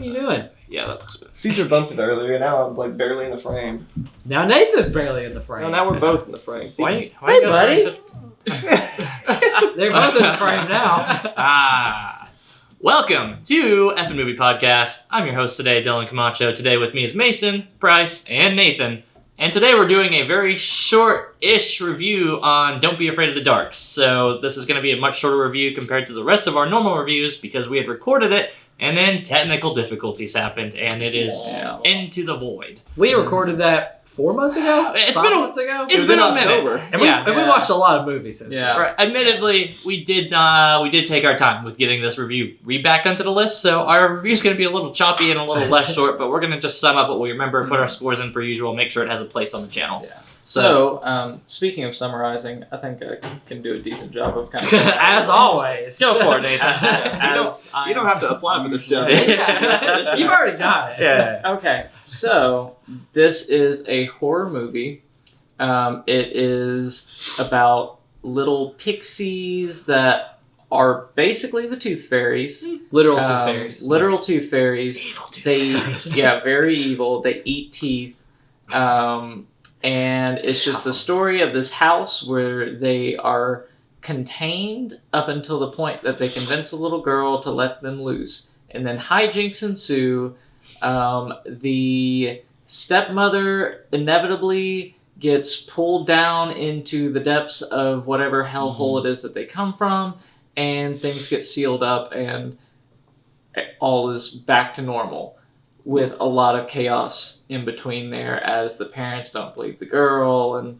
What are you doing? Yeah, that looks good. Caesar bumped it earlier, and now I was like barely in the frame. Now Nathan's barely in the frame. No, now we're both in the frame. See? Why Hey, you guys buddy. wearing They're both in the frame now. Welcome to Effin' Movie Podcast. I'm your host today, Dylan Camacho. Today with me is Mason, Bryce, and Nathan. And today we're doing a very short-ish review on Don't Be Afraid of the Dark. So this is going to be a much shorter review compared to the rest of our normal reviews because we had recorded it and then technical difficulties happened and it is into the void. We recorded that 4 months ago? It's 5 been a- months ago? It's been a minute. October. And we watched a lot of movies since then. Right. Admittedly, we did take our time with getting this review back onto the list, so our review's going to be a little choppy and a little less short, but we're going to just sum up what we remember, put our scores in per usual, make sure it has a place on the channel. Yeah. So, speaking of summarizing, I think I can do a decent job of kind of... As always. Go for it, Nathan. You don't have to apply for this job. You've already got it. Yeah. Okay, so this is a horror movie. It is about little pixies that are basically the Tooth Fairies. Literal tooth fairies. Literal Tooth Fairies. Evil tooth fairies. Yeah, very evil. They eat teeth. And it's just the story of this house where they are contained up until the point that they convince a little girl to let them loose. And then hijinks ensue. The stepmother inevitably gets pulled down into the depths of whatever hellhole it is that they come from, and things get sealed up, and all is back to normal, with a lot of chaos in between there as the parents don't believe the girl, and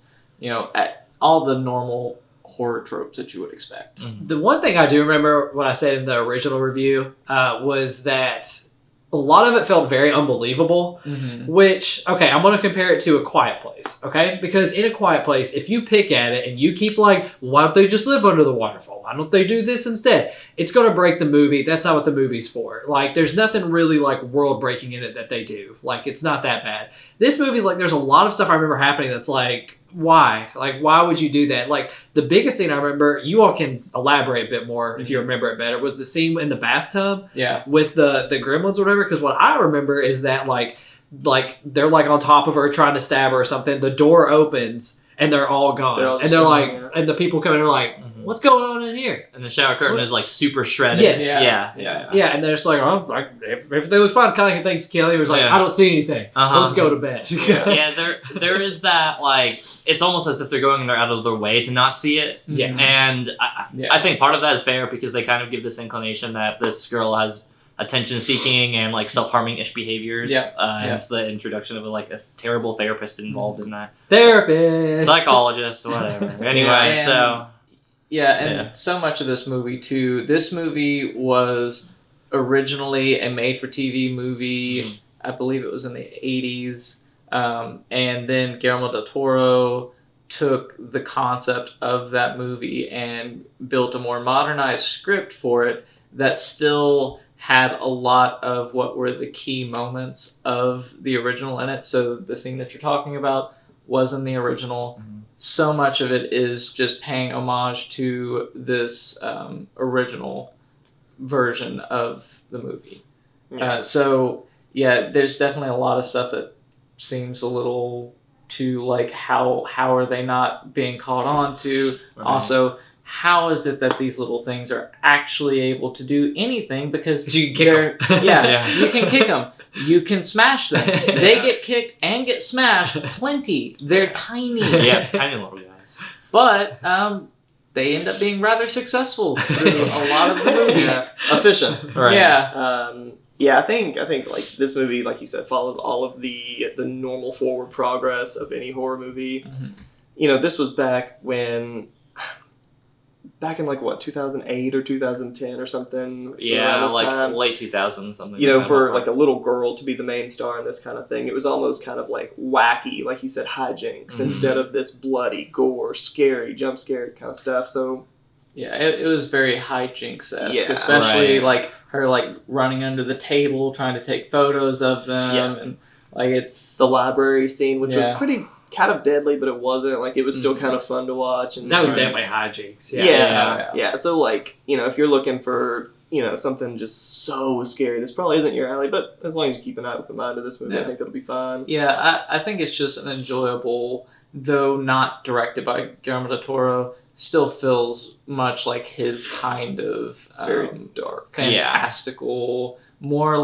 all the normal horror tropes that you would expect. The one thing I do remember what I said in the original review was that a lot of it felt very unbelievable, which, okay, I'm going to compare it to A Quiet Place, okay? Because in A Quiet Place, if you pick at it and you keep like, why don't they just live under the waterfall? Why don't they do this instead? It's going to break the movie. That's not what the movie's for. Like, there's nothing really like world-breaking in it that they do. Like, it's not that bad. This movie, like, there's a lot of stuff I remember happening that's like, why? Like, why would you do that? Like, the biggest thing I remember, you all can elaborate a bit more if you remember it better, was the scene in the bathtub with the gremlins or whatever. Because what I remember is that, like they're, like, on top of her trying to stab her or something. The door opens, and they're all gone. And they're like, and the people come in and are like, what's going on in here? And the shower curtain is, like, super shredded. Yes. Yeah. And they're just like, oh, like, everything looks fine. Kind of like Thanksgiving. He was like, I don't see anything. Let's go to bed. Yeah, there is that, like, it's almost as if they're going out of their way to not see it. Yes. And I think part of that is fair because they kind of give this inclination that this girl has attention-seeking and, like, self-harming-ish behaviors. It's the introduction of, like, a terrible therapist involved in that. Therapist. Psychologist, whatever. Anyway, so much of this movie, too. This movie was originally a made-for-TV movie. I believe it was in the 80s. And then Guillermo del Toro took the concept of that movie and built a more modernized script for it that still had a lot of what were the key moments of the original in it. So the scene that you're talking about was in the original. So much of it is just paying homage to this original version of the movie. There's definitely a lot of stuff that seems a little too, like, how are they not being caught on to? Right. Also, how is it that these little things are actually able to do anything? Because you can kick them. You can kick them. You can smash them. They get kicked and get smashed plenty. They're tiny. Yeah, tiny little guys. But they end up being rather successful through a lot of the movie. Efficient. Right. Yeah. I think like this movie, like you said, follows all of the normal forward progress of any horror movie. This was back in like what, 2008 or 2010 or something. Yeah, like time. Late 2000s something. For like a little girl to be the main star in this kind of thing, it was almost kind of like wacky, like you said, hijinks instead of this bloody, gore, scary, jump scare kind of stuff. So yeah, it was very hijinks-esque, especially like her like running under the table trying to take photos of them, and like it's the library scene, which was pretty kind of deadly, but it wasn't. Like, it was still kind of fun to watch. And that was definitely hijinks. Yeah. So, like, if you're looking for, something just so scary. This probably isn't your alley, but as long as you keep an open mind to this movie, I think it'll be fine. Yeah, I think it's just an enjoyable, though not directed by Guillermo del Toro, still feels much like his kind of It's very dark. fantastical, more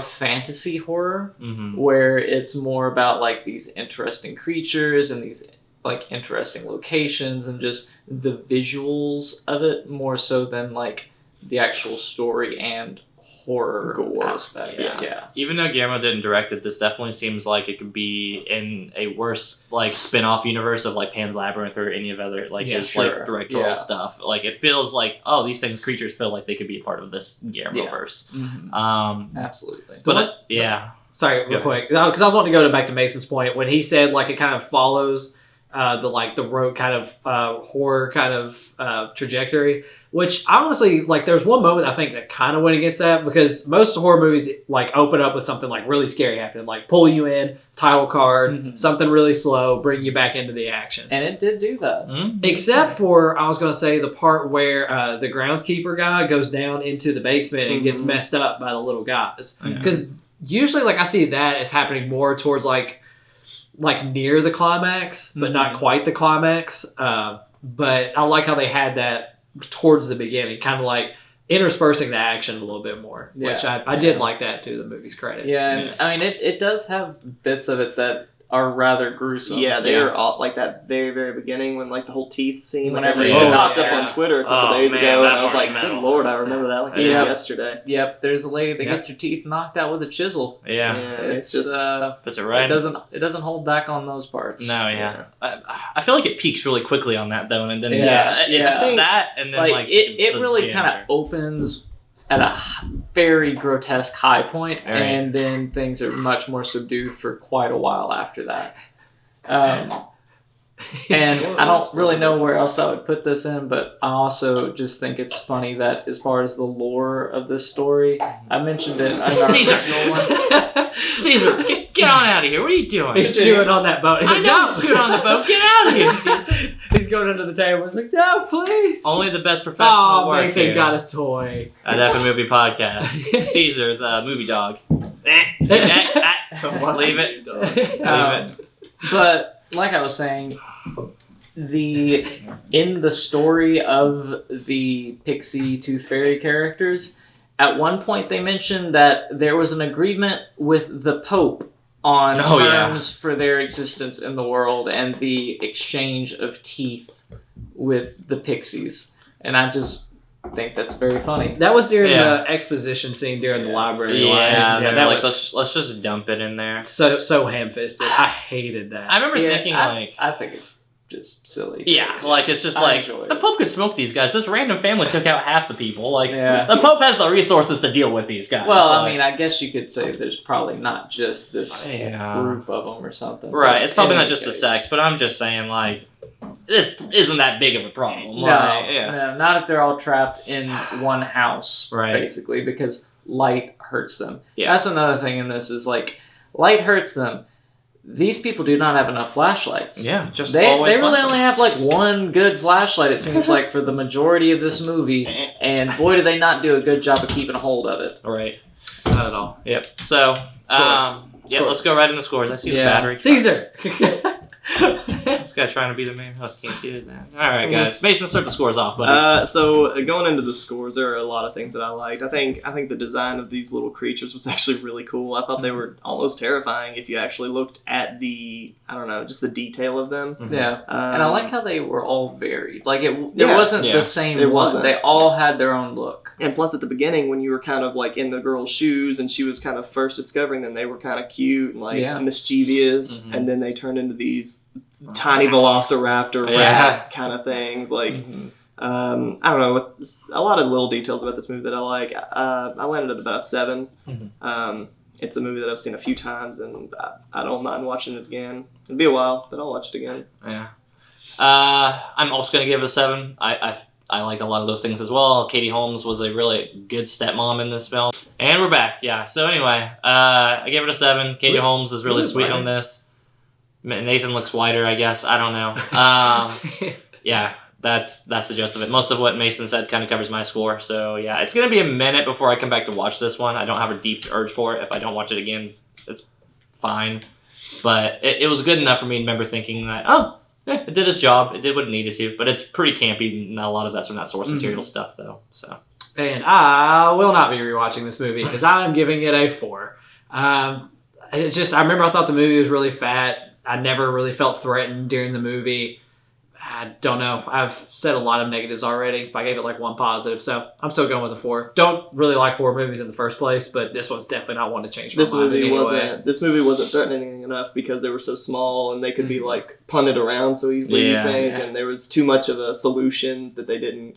fantasy horror, Mm-hmm. where it's more about like these interesting creatures and these like interesting locations and just the visuals of it more so than like the actual story and horror Gore. aspect. Yeah. Even though Guillermo didn't direct it, this definitely seems like it could be in a worse like spin-off universe of like Pan's Labyrinth or any of other like Yeah, his sure. like directorial Yeah. stuff. Like it feels like these creatures feel like they could be a part of this Guillermo Yeah. verse. Mhm. Absolutely. But yeah, Sorry, real Go quick, because I was wanting to go back to Mason's point when he said like it kind of follows the road kind of horror kind of trajectory. Which I honestly like. There's one moment I think that kind of went against that because most horror movies like open up with something like really scary happening, like pull you in, title card, Mhm. something really slow, bring you back into the action. And it did do that. Except for, I was going to say, the part where the groundskeeper guy goes down into the basement and gets Mhm. messed up by the little guys. Yeah. Because usually, like, I see that as happening more towards, like near the climax, but not quite the climax. But I like how they had that towards the beginning, kind of like interspersing the action a little bit more, which I did like that, to the movie's credit. Yeah, and I mean, it does have bits of it that are rather gruesome. Yeah, they're all like that very, very beginning when like the whole teeth scene, Whenever it you- popped Oh, up yeah. on Twitter a couple Oh, days man, ago, that and I was part's like, metal. good lord, I remember that like it Yeah. was yesterday. Yep, there's a lady that Yeah. gets her teeth knocked out with a chisel. yeah, It's just puts it right. It doesn't hold back on those parts. No, yeah. I feel like it peaks really quickly on that though, and then Yes, it's yeah. that, and then like it the really kind of janitor. opens at a very grotesque high point, Right. and then things are much more subdued for quite a while after that. And I don't really know where else I would put this in, but I also just think it's funny that as far as the lore of this story, I mentioned it. I Caesar! Caesar, get on out of here! What are you doing? He's chewing on that boat. He's I like, know no! he's chewing on the boat. Get out of here, Caesar! He's going under the table. He's like, no, please. Only the best professional Oh, work Mason here got his toy. at F Movie Podcast. Caesar, the movie dog. Leave it. But like I was saying, in the story of the Pixie Tooth Fairy characters, at one point they mentioned that there was an agreement with the Pope on terms for their existence in the world and the exchange of teeth with the Pixies. And I just think that's very funny. That was during Yeah. the exposition scene during the library. Yeah, yeah, that that like was let's just dump it in there. so ham-fisted. I hated that. I remember Yeah, thinking I think it's just silly. yeah, like it's just I like enjoy it. the Pope could smoke these guys. This random family took out half the people. Like Yeah. the Pope has the resources to deal with these guys. Well, I like- mean, I guess you could say there's probably not just this yeah. group of them or something. Right, but it's probably in not any just the case. sex, but I'm just saying, like, this isn't that big of a problem. No, Like, yeah. no, not if they're all trapped in one house, Right. basically, because light hurts them. Yeah. That's another thing in this is, like, light hurts them. These people do not have enough flashlights. Yeah, just They always really flashlight. only have, like, one good flashlight, it seems like, for the majority of this movie, and boy, do they not do a good job of keeping a hold of it. Right. Not at all. Yep. So, yeah, Scores. let's go right into scores. I see the Yeah. battery. Caesar. This guy trying to be the main host can't do that. All right, guys. Mason, start the scores off, buddy. So going into the scores, there are a lot of things that I liked. I think the design of these little creatures was actually really cool. I thought they were almost terrifying if you actually looked at just the detail of them. Yeah. And I like how they were all varied. Like, there Yeah. wasn't Yeah. the same It one. wasn't. They all had their own look. And plus, at the beginning, when you were kind of like in the girl's shoes and she was kind of first discovering them, they were kind of cute and like Yeah. mischievous, Mhm. and then they turned into these tiny velociraptor Yeah. rat kind of things. Like, Mhm. I don't know, a lot of little details about this movie that I like. I landed at about a 7. Mhm. It's a movie that I've seen a few times, and I don't mind watching it again. It'll be a while, but I'll watch it again. Yeah. I'm also gonna give it a 7. I like a lot of those things as well. Katie Holmes was a really good stepmom in this film, and we're back. Yeah. So anyway, I gave it a 7. Katie Really? Holmes is really Really sweet whiter. on this. Nathan looks whiter, I guess. I don't know. Yeah. that's the gist of it. Most of what Mason said kind of covers my score. So yeah, it's gonna be a minute before I come back to watch this one. I don't have a deep urge for it. If I don't watch it again, it's fine. But it was good enough for me to remember thinking that, it did its job. It did what it needed to. But it's pretty campy. Not a lot of that's from that source material stuff though. So. And I will not be rewatching this movie because I'm giving it a 4. It's just, I remember I thought the movie was really fat. I never really felt threatened during the movie. I don't know. I've said a lot of negatives already. I gave it like 1 positive, so I'm still going with a 4. Don't really like horror movies in the first place, but this was definitely not one to change my mind in any way. This movie wasn't threatening enough because they were so small and they could be like punted around so easily. You think, and there was too much of a solution that they didn't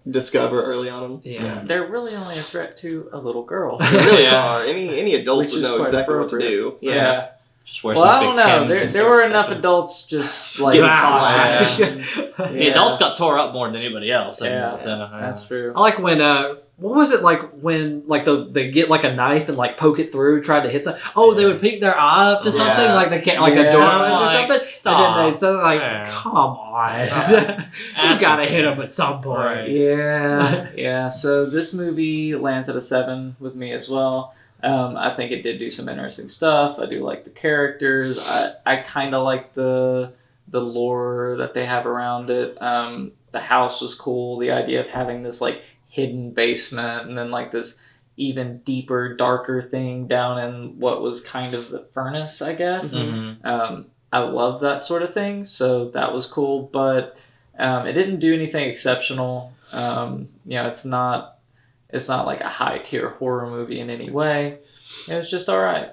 discover early on. Yeah. They're really only a threat to a little girl. They really are. Any adult Which would is know quite exactly what to appropriate. do. Yeah. Just wear Well, some I big don't know. Timbs There and were start enough stepping. adults just like Getting flying. slashed. The adults got tore up more than anybody else. Yeah, So, that's true. I like when what was it like when like they get like a knife and like poke it through, try to hit something. Oh, they would peek their eye up to something Yeah. like they can't like Yeah. a door or Like, something. stop. And then they something like, Yeah. come on, you Ask gotta them. hit them at some point. Right. Yeah. So this movie lands at a 7 with me as well. I think it did do some interesting stuff. I do like the characters. I kind of like the lore that they have around it. The house was cool. The idea of having this like hidden basement and then like this even deeper, darker thing down in what was kind of the furnace, I guess. Mhm. I love that sort of thing, so that was cool. But it didn't do anything exceptional. It's not like a high tier horror movie in any way. It was just all right.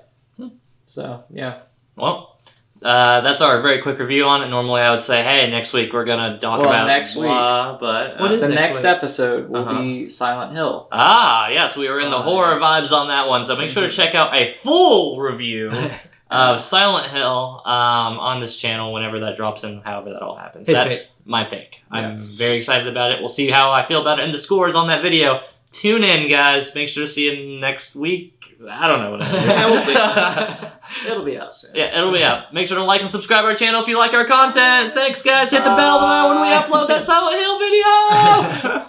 So yeah. Well, that's our very quick review on it. Normally, I would say, "Hey, next week we're gonna talk about next blah," but What is The next next week? episode will be Silent Hill. yes, we were in the Oh, horror vibes on that one. So make sure to check out a full review of Silent Hill on this channel whenever that drops in, however that all happens. His That's my pick. I'm very excited about it. We'll see how I feel about it and the scores on that video. Tune in, guys. Make sure to see you next week. I don't know what it is. Yeah, we'll see. It'll be out soon. Yeah, it'll be up. Make sure to like and subscribe our channel if you like our content. Thanks, guys. Hit the bell when we upload that Silent Hill video.